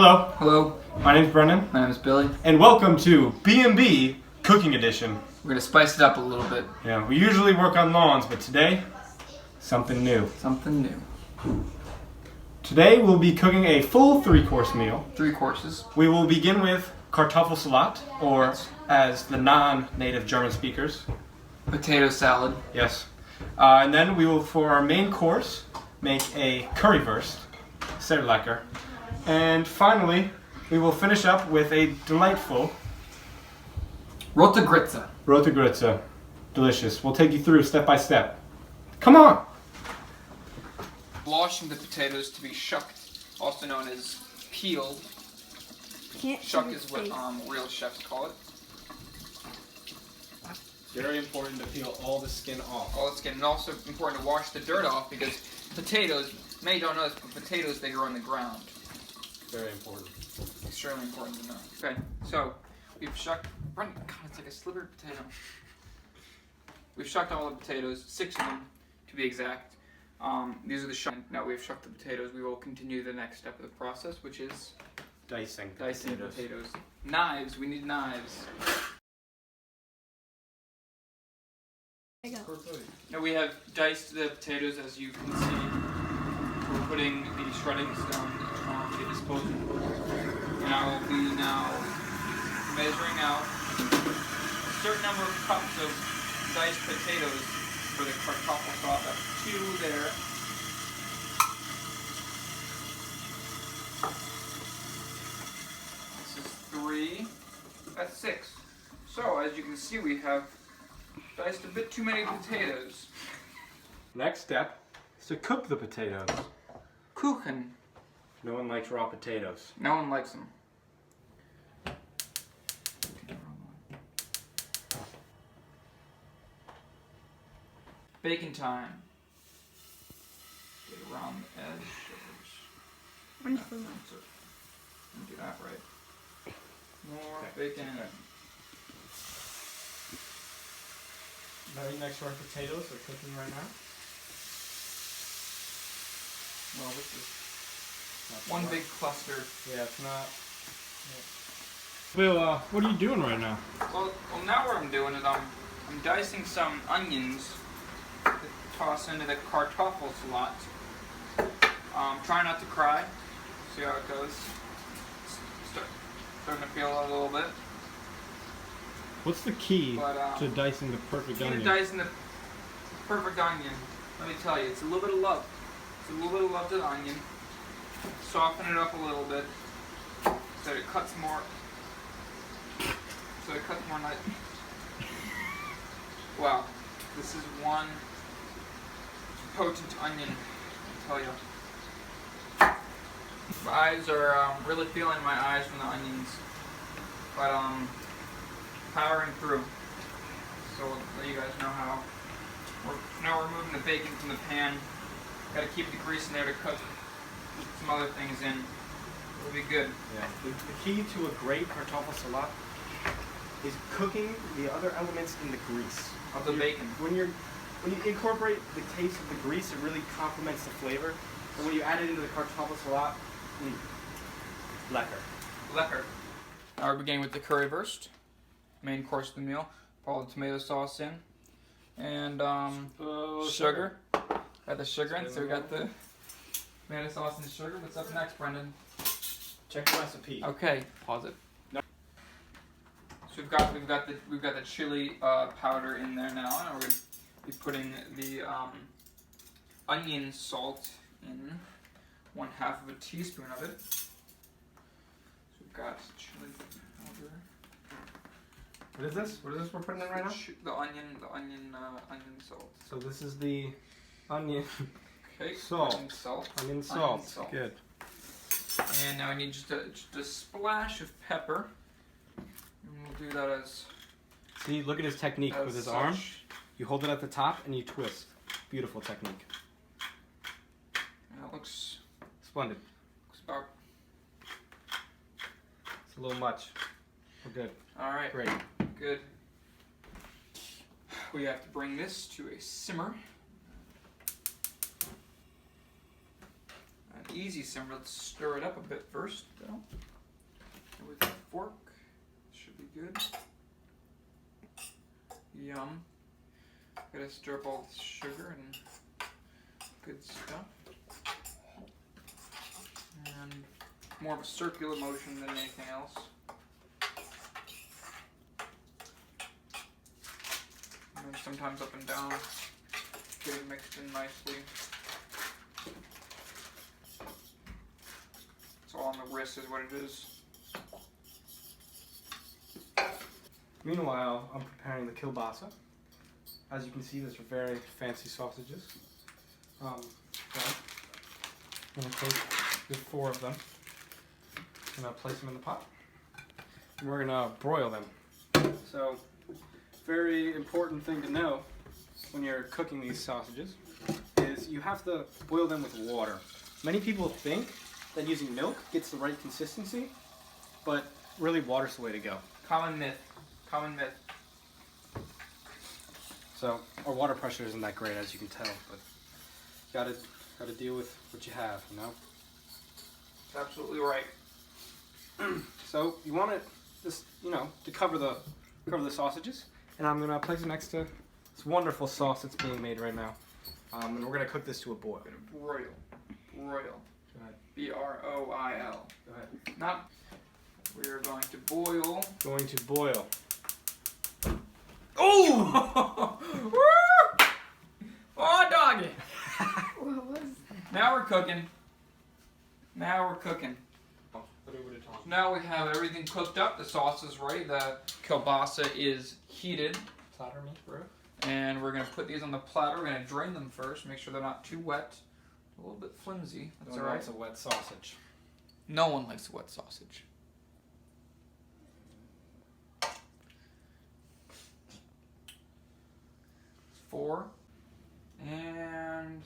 Hello. Hello. My name's Brendan. My name is Billy. And welcome to B&B Cooking Edition. We're going to spice it up a little bit. Yeah, we usually work on lawns, but today, something new. Something new. Today we'll be cooking a full 3-course meal. 3 courses. We will begin with Kartoffelsalat, or as the non-native German speakers. Potato salad. Yes. And then we will, for our main course, make a currywurst, sehr lecker. And finally, we will finish up with a delightful Rote Grütze. Rote Grütze. Delicious. We'll take you through step by step. Come on! Washing the potatoes to be shucked, also known as peeled. Shuck is what real chefs call it. Very important to peel all the skin off. All the skin, and also important to wash the dirt off because potatoes, many don't know this, but potatoes, they grow in the ground. Very important. Extremely important to know. Okay, so we've shucked, God, it's like a slivered potato. We've shucked all the potatoes, 6 of them to be exact. These are the shuck. Now we've shucked the potatoes, we will continue the next step of the process, which is Dicing potatoes. Knives, we need knives. Now we have diced the potatoes, as you can see. We're putting the shreddings down the disposal. And I will be now measuring out a certain number of cups of diced potatoes for the Kartoffelsalat. That's 2 there. This is 3. That's 6. So as you can see, we have diced a bit too many potatoes. Next step is to cook the potatoes. Kuchen. No one likes raw potatoes. No one likes them. Bacon time. Get around the edge. Do that right. More bacon. Right next to our potatoes, they're cooking right now. Well, this is one big cluster. Yeah, it's not. Bill, what are you doing right now? Well, now what I'm doing is I'm dicing some onions to toss into the Kartoffelsalat. Try not to cry. See how it goes. Starting to feel a little bit. What's the key to dicing the perfect onion? Dicing the perfect onion. Let me tell you, it's a little bit of love. It's a little bit of love to the onion. Soften it up a little bit so it cuts more. Nice. Wow, this is one potent onion, I tell you. My eyes are really feeling my eyes from the onions, but powering through. So I'll let you guys know how. Now we're moving the bacon from the pan. Got to keep the grease in there to cook some other things in. It'll be good. Yeah. The key to a great Kartoffelsalat is cooking the other elements in the grease Of the bacon. When you incorporate the taste of the grease, it really complements the flavor. And when you add it into the Kartoffelsalat, lecker. Lecker. Now we're beginning with the currywurst, main course of the meal. Pour all the tomato sauce in, and sugar. Got the sugar in, so we got the tomato sauce and the sugar. What's up next, Brendan? Check the recipe. Okay, pause it. No. So we've got the chili powder in there now, and we're gonna be putting the onion salt in, 1/2 of a teaspoon of it. So we've got chili powder. What is this? What is this we're putting in right now? The onion salt. So this is the onion salt. Onion salt. Good. And now I need just a splash of pepper. And we'll do that as. See, look at his technique with his arm. You hold it at the top and you twist. Beautiful technique. That looks splendid. Looks about. It's a little much. We're good. All right. Great. Good. We have to bring this to a simmer. easy simmer. Let's stir it up a bit first, though. With a fork, should be good. Yum. Gotta stir up all the sugar and good stuff. And more of a circular motion than anything else. And then sometimes up and down, getting mixed in nicely. It's all on the wrist is what it is. Meanwhile, I'm preparing the kielbasa. As you can see, these are very fancy sausages. I'm going to take the 4 of them. I'm going to place them in the pot. And we're going to broil them. So, very important thing to know when you're cooking these sausages is you have to boil them with water. Many people think that using milk gets the right consistency, but really water's the way to go. Common myth. Common myth. So our water pressure isn't that great, as you can tell, but you gotta deal with what you have, you know. That's absolutely right. So you want it just, you know, to cover the sausages, and I'm gonna place it next to this wonderful sauce that's being made right now, and we're gonna cook this to a boil. Broil. Broil. Go ahead. B-R-O-I-L. Go ahead. Not. We are going to boil. Going to boil. Oh! Oh, doggy! What was that? Now we're cooking. Now we're cooking. Now we have everything cooked up. The sauce is ready. The kielbasa is heated. Platter me, bro. And we're going to put these on the platter. We're going to drain them first. Make sure they're not too wet. A little bit flimsy. That's alright. It's a wet sausage. No one likes a wet sausage. 4 and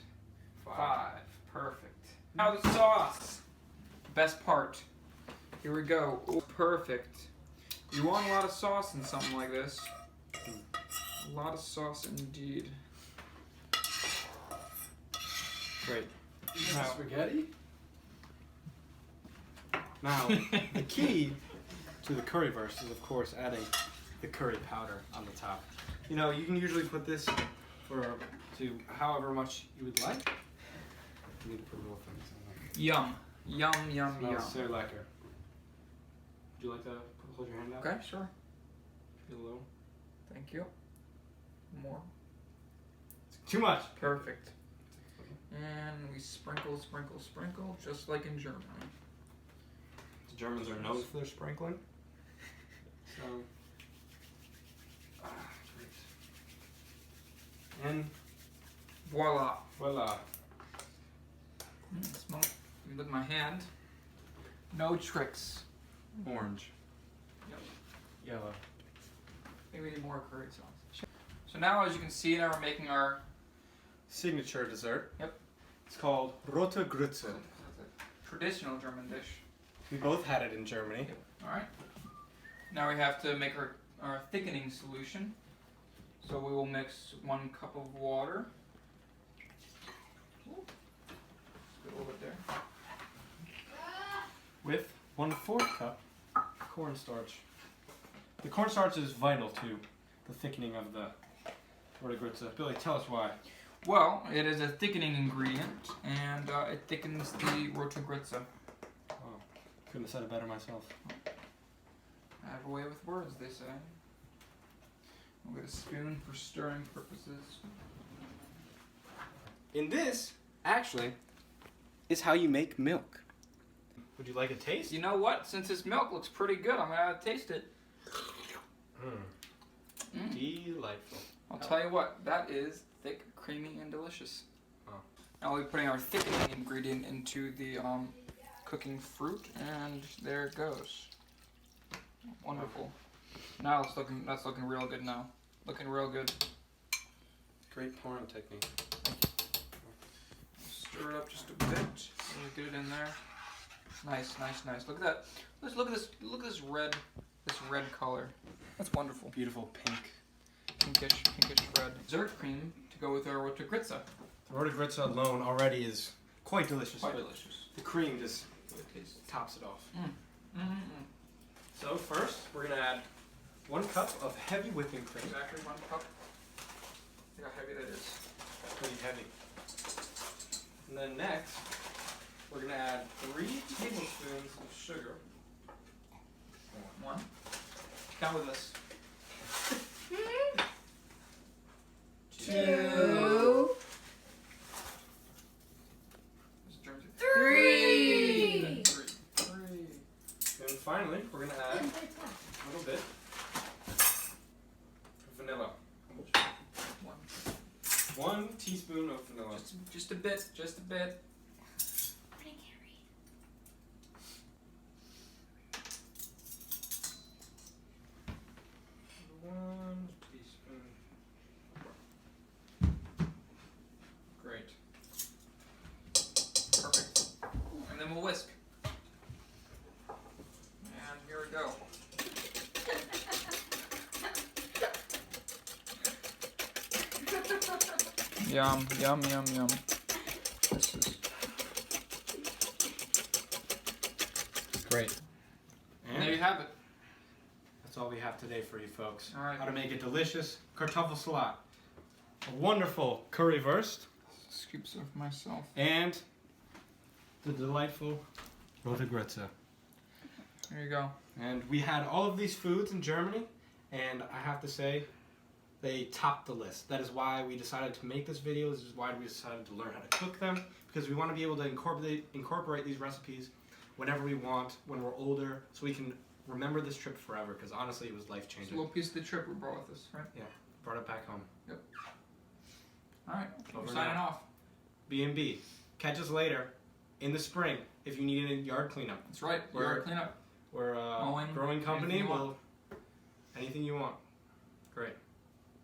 5. Perfect. Now the sauce. Best part. Here we go. Oh, perfect. You want a lot of sauce in something like this. A lot of sauce indeed. Great. Now, spaghetti? Now, the key to the currywurst is, of course, adding the curry powder on the top. You know, you can usually put this to however much you would like. You need to put little things in there. Yum. Yum, yum, yum. Smells so lekker. Would you like to hold your hand out? Okay, sure. Feel a little. Thank you. More. Too much. Perfect. And we sprinkle, sprinkle, sprinkle, just like in Germany. The Germans are known for their sprinkling. So, great. And voila. voila. Smell. You look at my hand. No tricks. Orange. Yep. Yellow. Maybe we need more curry sauce. So now, as you can see, now we're making our Signature dessert. Yep. It's called rote Grütze. traditional German dish. We both had it in Germany. Yep. All right. Now we have to make our thickening solution. So we will mix 1 cup of water. Ooh. Just a little bit there. With 1/4 cup cornstarch. The cornstarch is vital to the thickening of the rote Grütze. Billy, tell us why. Well, it is a thickening ingredient, and it thickens the rote Grütze. Oh, couldn't have said it better myself. I have a way with words, they say. We'll get a spoon for stirring purposes. And this, actually, is how you make milk. Would you like a taste? You know what? Since this milk looks pretty good, I'm gonna taste it. Delightful. I'll tell you what, that is thick, creamy, and delicious. Oh. Now we'll be putting our thickening ingredient into the cooking fruit, and there it goes. Wonderful. Now that's looking real good now. Looking real good. Great pouring technique. Stir it up just a bit. Really get it in there. Nice, nice, nice. Look at that. Let's look at this. Look at this red color. That's wonderful. Beautiful pink. Pinkish red. Dessert cream to go with our rote Grütze. The rote Grütze alone already is quite delicious. Quite but delicious. the cream just Good taste. tops it off. Mm. So first, we're gonna add 1 cup of heavy whipping cream. Exactly 1 cup. Look how heavy that is. Pretty heavy. And then next, we're gonna add 3 tablespoons of sugar. 1. Count with us. 2, Three. 3. 3. And finally, we're gonna add a little bit of vanilla. 1 teaspoon of vanilla. Just a bit. Just a bit. 1 teaspoon. Great. Perfect. And then we'll whisk. And here we go. Yum, yum, yum, yum. This is Great. and there you have it. That's all we have today for you folks. All right. How to make a delicious kartoffelsalat, a wonderful currywurst, Scoops of myself. and the delightful rote grütze. There you go. And we had all of these foods in Germany, and I have to say, they topped the list. That is why we decided to make this video. This is why we decided to learn how to cook them, because we want to be able to incorporate these recipes whenever we want, when we're older, so we can remember this trip forever, because honestly, it was It's a life-changing. little piece of the trip we brought with us, right? Brought it back home. All right. Over We're signing now. off. B&B. Catch us later in the spring if you need a yard cleanup. That's right. We're- Yard cleanup. We're a Mowing, growing company. anything you want. Anything you want. Great.